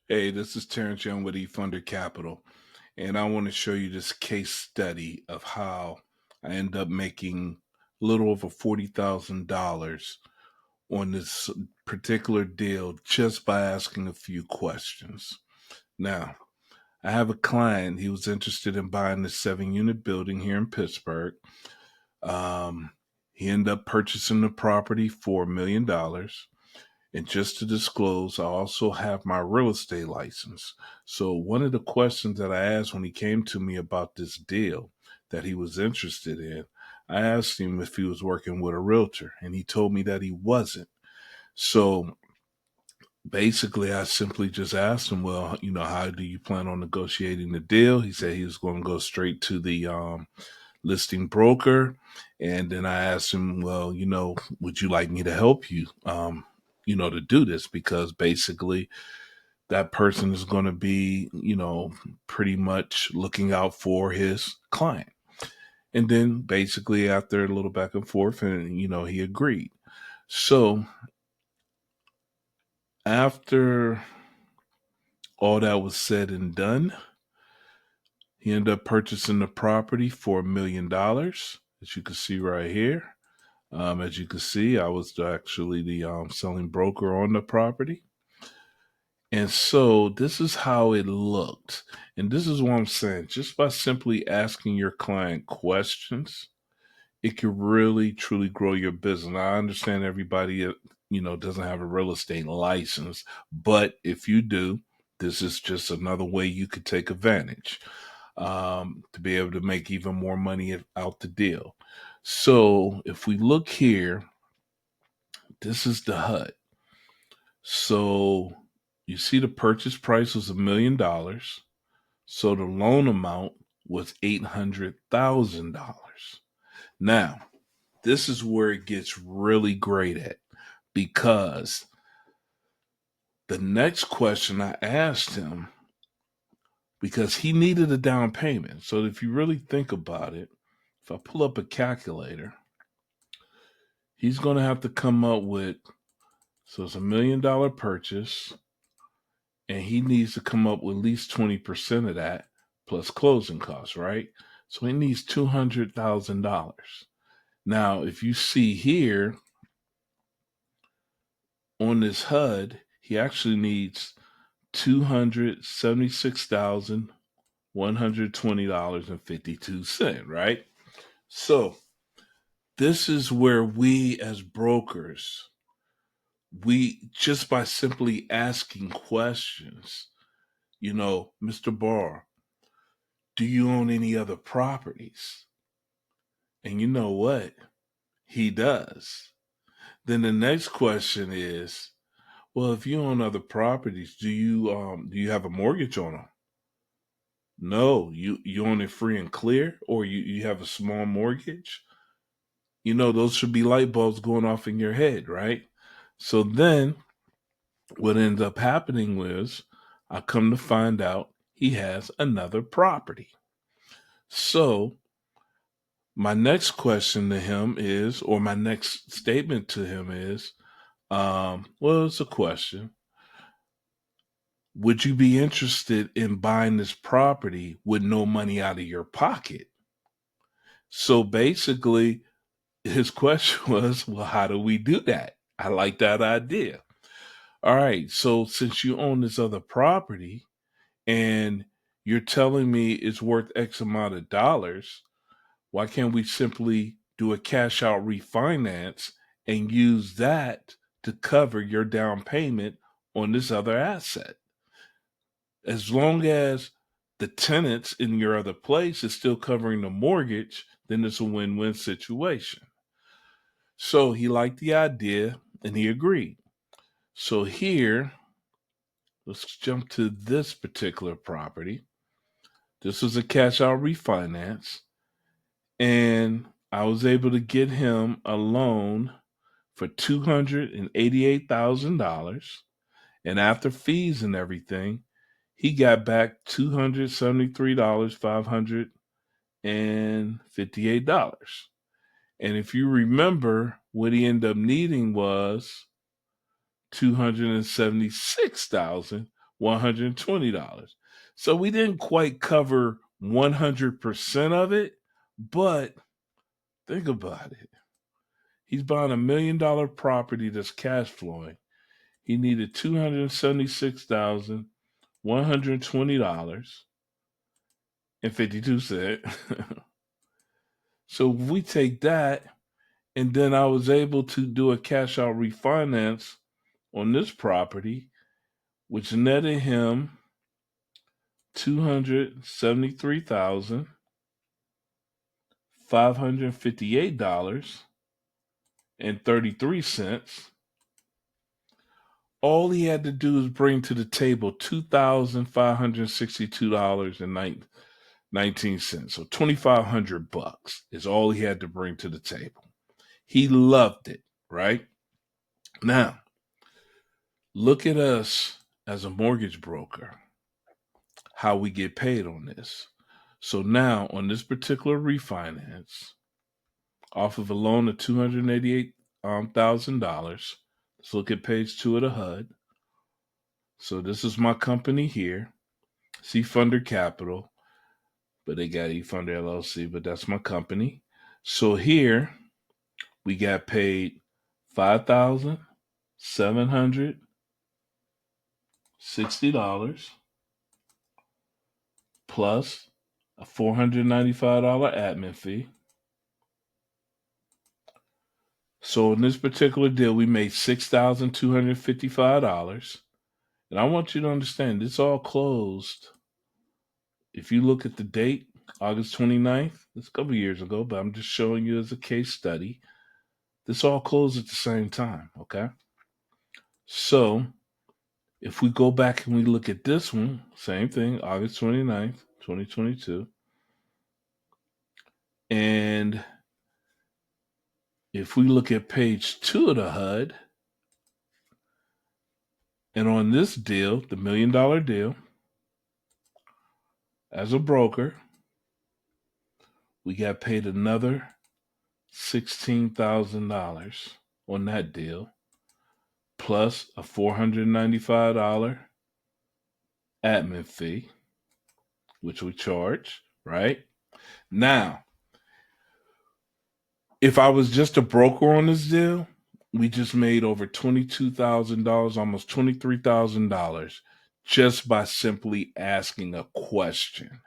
Hey, this is Terrence Young with eFunder Capital, and I want to show you this case study of how I end up making a little over $40,000 on this particular deal just by asking a few questions. Now, I have a client, he was interested in buying this 7-unit building here in Pittsburgh. Um, he ended up purchasing the property for $1 million. And just to disclose, I also have my real estate license. So, one of the questions that I asked when he came to me about this deal that he was interested in, I asked him if he was working with a realtor, and he told me that he wasn't. So, basically, I simply just asked him, well, how do you plan on negotiating the deal? He said he was going to go straight to the listing broker. And then I asked him, well, would you like me to help you, to do this? Because basically that person is going to be, pretty much looking out for his client. And then basically after a little back and forth, and, he agreed. So after all that was said and done, he ended up purchasing the property for $1 million, as you can see right here. As you can see, I was actually the selling broker on the property. And so this is how it looked. And this is what I'm saying. Just by simply asking your client questions, it can really, truly grow your business. I understand everybody, doesn't have a real estate license. But if you do, this is just another way you could take advantage to be able to make even more money out the deal. So if we look here, this is the HUD. So you see the purchase price was $1 million. So the loan amount was $800,000. Now, this is where it gets really great at, because the next question I asked him, because he needed a down payment. So if you really think about it, if I pull up a calculator, he's going to have to come up with, so it's $1 million purchase, and he needs to come up with at least 20% of that plus closing costs, right? So he needs $200,000. Now, if you see here on this HUD, he actually needs $276,120.52, right? So this is where we as brokers, we just by simply asking questions, Mr. Barr, do you own any other properties? And you know what? He does. Then the next question is, well, if you own other properties, do you have a mortgage on them? No, you own it free and clear, or you have a small mortgage. Those should be light bulbs going off in your head, right? So then what ends up happening was, I come to find out he has another property. So my next question to him is, or my next statement to him is, well, it's a question. Would you be interested in buying this property with no money out of your pocket? So basically, his question was, well, how do we do that? I like that idea. All right. So since you own this other property and you're telling me it's worth X amount of dollars, why can't we simply do a cash out refinance and use that to cover your down payment on this other asset? As long as the tenants in your other place is still covering the mortgage, then it's a win-win situation. So he liked the idea and he agreed. So here, let's jump to this particular property. This was a cash out refinance, and I was able to get him a loan for $288,000. And after fees and everything, he got back $273,558. And if you remember, what he ended up needing was $276,000, $120. So we didn't quite cover 100% of it, but think about it. He's buying $1 million property that's cash flowing. He needed $276,120.52. So if we take that, and then I was able to do a cash out refinance on this property, which netted him $273,558.33. All he had to do is bring to the table $2,562.19. So $2,500 is all he had to bring to the table. He loved it, right? Now, look at us as a mortgage broker, how we get paid on this. So now on this particular refinance, off of a loan of $288,000, let's look at page 2 of the HUD. So this is my company here, C Funder Capital, but they got E Funder LLC, but that's my company. So here we got paid $5,760 plus a $495 admin fee. So in this particular deal, we made $6,255. And I want you to understand, this all closed. If you look at the date, August 29th, it's a couple of years ago, but I'm just showing you as a case study. This all closed at the same time, okay? So if we go back and we look at this one, same thing, August 29th, 2022. And if we look at page 2 of the HUD, and on this deal, the $1 million deal, as a broker, we got paid another $16,000 on that deal, plus a $495 admin fee, which we charge, right? Now, if I was just a broker on this deal, we just made over $22,000, almost $23,000, just by simply asking a question.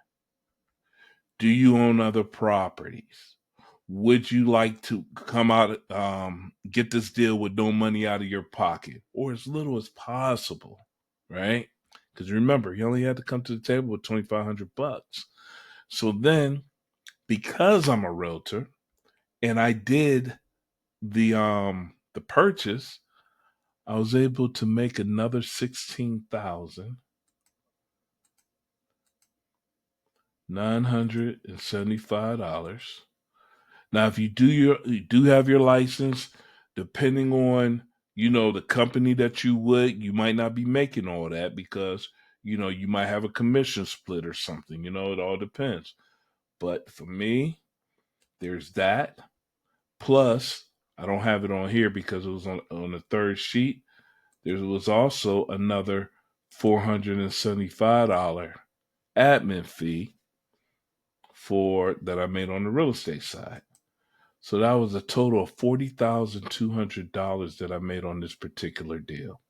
Do you own other properties? Would you like to come out, get this deal with no money out of your pocket, or as little as possible, right? Because remember, he only had to come to the table with $2,500. So then, because I'm a realtor and I did the purchase, I was able to make another $16,975. Now, if you do have your license, depending on the company that you might not be making all that because you might have a commission split or something. It all depends. But for me, there's that. Plus, I don't have it on here because it was on the third sheet. There was also another $475 admin fee that I made on the real estate side. So that was a total of $40,200 that I made on this particular deal.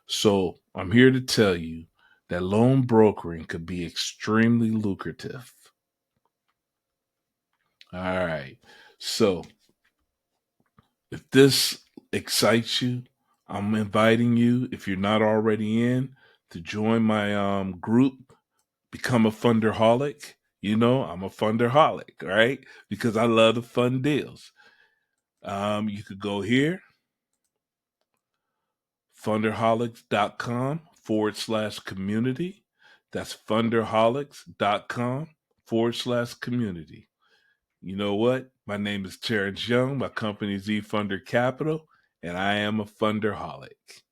So I'm here to tell you that loan brokering could be extremely lucrative. All right. So if this excites you, I'm inviting you, if you're not already in, to join my group, Become a Funderholic. I'm a Funderholic, right? Because I love the fun deals. You could go here, Funderholics.com/community. That's Funderholics.com/community. You know what? My name is Terrence Young. My company is Funder Capital, and I am a Funderholic.